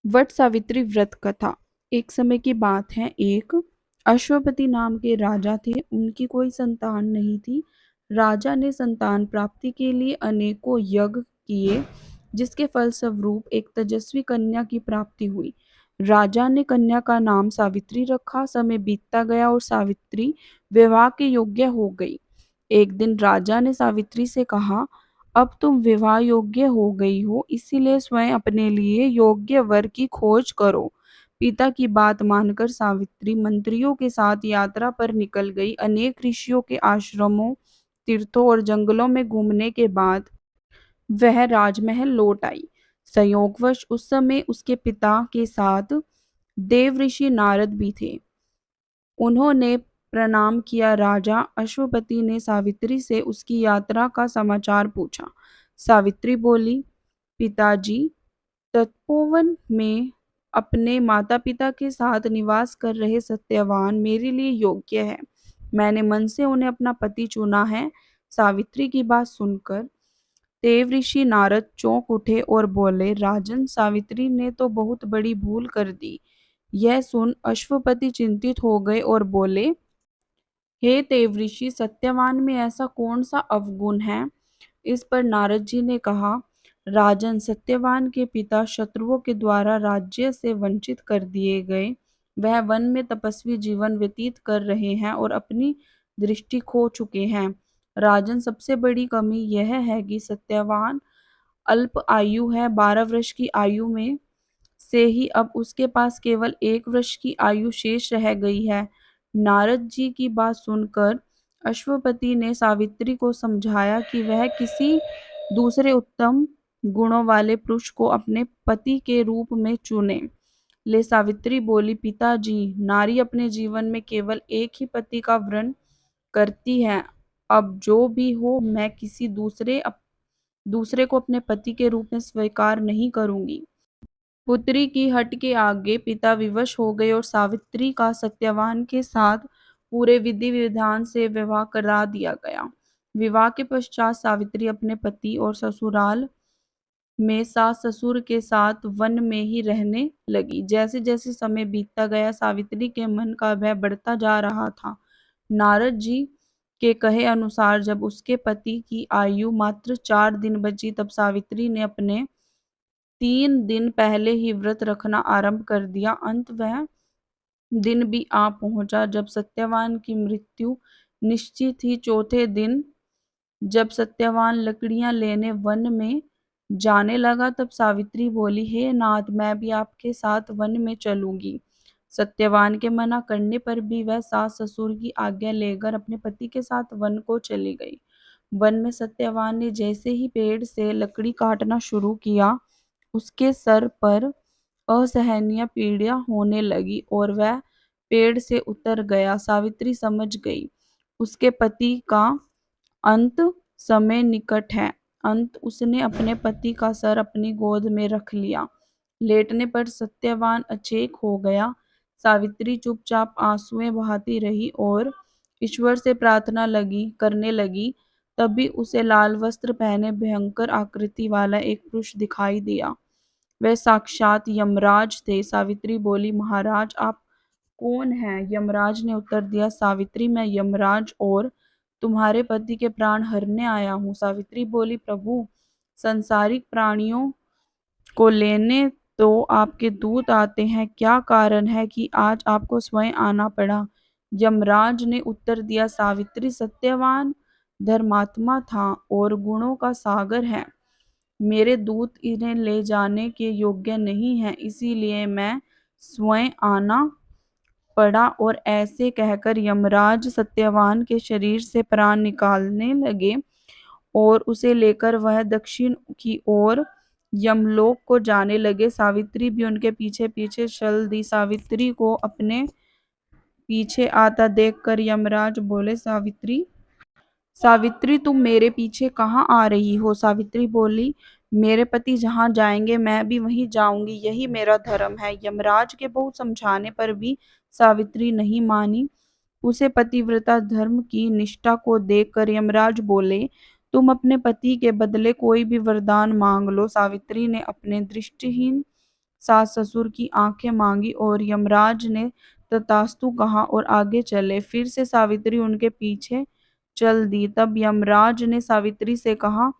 वट सावित्री व्रत कथा। एक समय की बात है, एक अश्वपति नाम के राजा थे। उनकी कोई संतान नहीं थी। राजा ने संतान प्राप्ति के लिए अनेकों यज्ञ किए, जिसके फलस्वरूप एक तेजस्वी कन्या की प्राप्ति हुई। राजा ने कन्या का नाम सावित्री रखा। समय बीतता गया और सावित्री विवाह के योग्य हो गई। एक दिन राजा ने सावित्री से कहा, अब तुम विवाह योग्य हो गई हो, इसीलिए स्वयं अपने लिए योग्य वर की खोज करो। पिता की बात मानकर सावित्री मंत्रियों के साथ यात्रा पर निकल गई। अनेक ऋषियों के आश्रमों, तीर्थों और जंगलों में घूमने के बाद वह राजमहल लौट आई। संयोगवश उस समय उसके पिता के साथ देवऋषि नारद भी थे। उन्होंने प्रणाम किया। राजा अश्वपति ने सावित्री से उसकी यात्रा का समाचार पूछा। सावित्री बोली, पिताजी, तपोवन में अपने माता पिता के साथ निवास कर रहे सत्यवान मेरे लिए योग्य है। मैंने मन से उन्हें अपना पति चुना है। सावित्री की बात सुनकर देवऋषि नारद चौंक उठे और बोले, राजन, सावित्री ने तो बहुत बड़ी भूल कर दी। यह सुन अश्वपति चिंतित हो गए और बोले, हे देवऋषि, सत्यवान में ऐसा कौन सा अवगुण है? इस पर नारद जी ने कहा, राजन, सत्यवान के पिता शत्रुओं के द्वारा राज्य से वंचित कर दिए गए। वह वन में तपस्वी जीवन व्यतीत कर रहे हैं और अपनी दृष्टि खो चुके हैं। राजन, सबसे बड़ी कमी यह है कि सत्यवान अल्प आयु है। 12 वर्ष की आयु में से ही अब उसके पास केवल 1 वर्ष की आयु शेष रह गई है। नारद जी की बात सुनकर अश्वपति ने सावित्री को समझाया कि वह किसी दूसरे उत्तम गुणों वाले पुरुष को अपने पति के रूप में चुने। ले सावित्री बोली, पिताजी, नारी अपने जीवन में केवल एक ही पति का वर्ण करती है। अब जो भी हो, मैं किसी दूसरे को अपने पति के रूप में स्वीकार नहीं करूंगी। पुत्री की हट के आगे पिता विवश हो गए और सावित्री का सत्यवान के साथ पूरे विधि विधान से विवाह करा दिया गया। विवाह के पश्चात सावित्री अपने पति और ससुराल में सास ससुर के साथ वन में ही रहने लगी। जैसे जैसे समय बीतता गया, सावित्री के मन का भय बढ़ता जा रहा था। नारद जी के कहे अनुसार जब उसके पति की आयु मात्र 4 दिन बची, तब सावित्री ने अपने 3 दिन पहले ही व्रत रखना आरंभ कर दिया। अंत वह दिन भी आ पहुंचा जब सत्यवान की मृत्यु निश्चित थी। चौथे दिन जब सत्यवान लकड़ियां लेने वन में जाने लगा, तब सावित्री बोली, हे नाथ, मैं भी आपके साथ वन में चलूंगी। सत्यवान के मना करने पर भी वह सास ससुर की आज्ञा लेकर अपने पति के साथ वन को चली गई। वन में सत्यवान ने जैसे ही पेड़ से लकड़ी काटना शुरू किया, उसके सर पर असहनीय पीड़ा होने लगी और वह पेड़ से उतर गया। सावित्री समझ गई, उसके पति का अंत समय निकट है। अंत उसने अपने पति का सर अपनी गोद में रख लिया। लेटने पर सत्यवान अचेत हो गया। सावित्री चुपचाप आंसुएं बहाती रही और ईश्वर से प्रार्थना करने लगी। तभी उसे लाल वस्त्र पहने भयंकर आकृति वाला एक पुरुष दिखाई दिया। वह साक्षात यमराज थे। सावित्री बोली, महाराज, आप कौन हैं? यमराज ने उत्तर दिया, सावित्री, मैं यमराज और तुम्हारे पति के प्राण हरने आया हूँ। सावित्री बोली, प्रभु, संसारिक प्राणियों को लेने तो आपके दूत आते हैं, क्या कारण है कि आज आपको स्वयं आना पड़ा? यमराज ने उत्तर दिया, सावित्री, सत्यवान धर्मात्मा था और गुणों का सागर है। मेरे दूत इन्हें ले जाने के योग्य नहीं है, इसीलिए मैं स्वयं आना पड़ा। और ऐसे कहकर यमराज सत्यवान के शरीर से प्राण निकालने लगे और उसे लेकर वह दक्षिण की ओर यमलोक को जाने लगे। सावित्री भी उनके पीछे पीछे चल दी। सावित्री को अपने पीछे आता देखकर यमराज बोले, सावित्री, सावित्री, तुम मेरे पीछे कहाँ आ रही हो? सावित्री बोली, मेरे पति जहाँ जाएंगे मैं भी वहीं जाऊंगी, यही मेरा धर्म है। यमराज के बहुत समझाने पर भी सावित्री नहीं मानी। उसे पतिव्रता धर्म की निष्ठा को देखकर यमराज बोले, तुम अपने पति के बदले कोई भी वरदान मांग लो। सावित्री ने अपने दृष्टिहीन सास ससुर की आंखें मांगी और यमराज ने तथास्तु कहा और आगे चले। फिर से सावित्री उनके पीछे चल दी। तब यमराज ने सावित्री से कहा,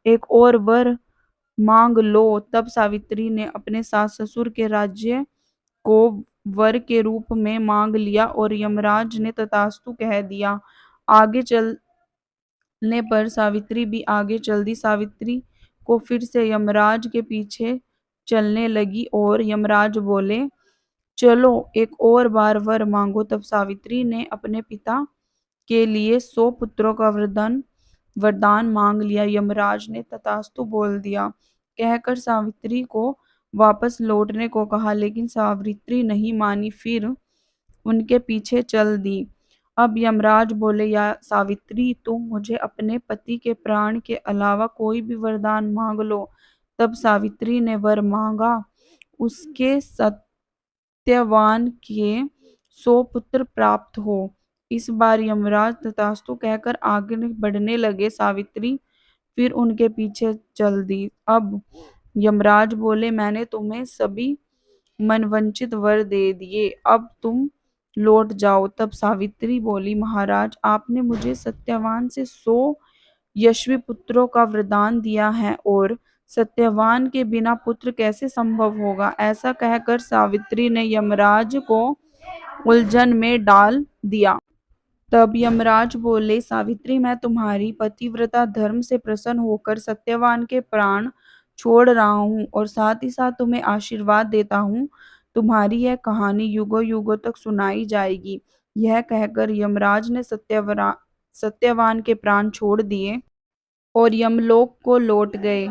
एक और वर मांग लो। तब सावित्री ने अपने सास ससुर के राज्य को वर के रूप में मांग लिया और यमराज ने तथास्तु कह दिया। आगे चलने पर सावित्री भी आगे चल दी। सावित्री को फिर से यमराज के पीछे चलने लगी और यमराज बोले, चलो एक और बार वर मांगो। तब सावित्री ने अपने पिता के लिए 100 पुत्रों का वरदान मांग लिया। यमराज ने तथास्तु बोल दिया कहकर सावित्री को वापस लौटने को कहा, लेकिन सावित्री नहीं मानी, फिर उनके पीछे चल दी। अब यमराज बोले, या सावित्री, तुम मुझे अपने पति के प्राण के अलावा कोई भी वरदान मांग लो। तब सावित्री ने वर मांगा, उसके सत्यवान के 100 पुत्र प्राप्त हो। इस बार यमराज तथास्तु कहकर आगे बढ़ने लगे। सावित्री फिर उनके पीछे चल दी। अब यमराज बोले, मैंने तुम्हें सभी मनवंचित वर दे दिए, अब तुम लौट जाओ। तब सावित्री बोली, महाराज, आपने मुझे सत्यवान से 100 यशस्वी पुत्रों का वरदान दिया है और सत्यवान के बिना पुत्र कैसे संभव होगा। ऐसा कहकर सावित्री ने यमराज को उलझन में डाल दिया। तब यमराज बोले, सावित्री, मैं तुम्हारी पतिव्रता धर्म से प्रसन्न होकर सत्यवान के प्राण छोड़ रहा हूँ और साथ ही साथ तुम्हें आशीर्वाद देता हूँ। तुम्हारी यह कहानी युगों युगों तक सुनाई जाएगी। यह कहकर यमराज ने सत्यवान के प्राण छोड़ दिए और यमलोक को लौट गए।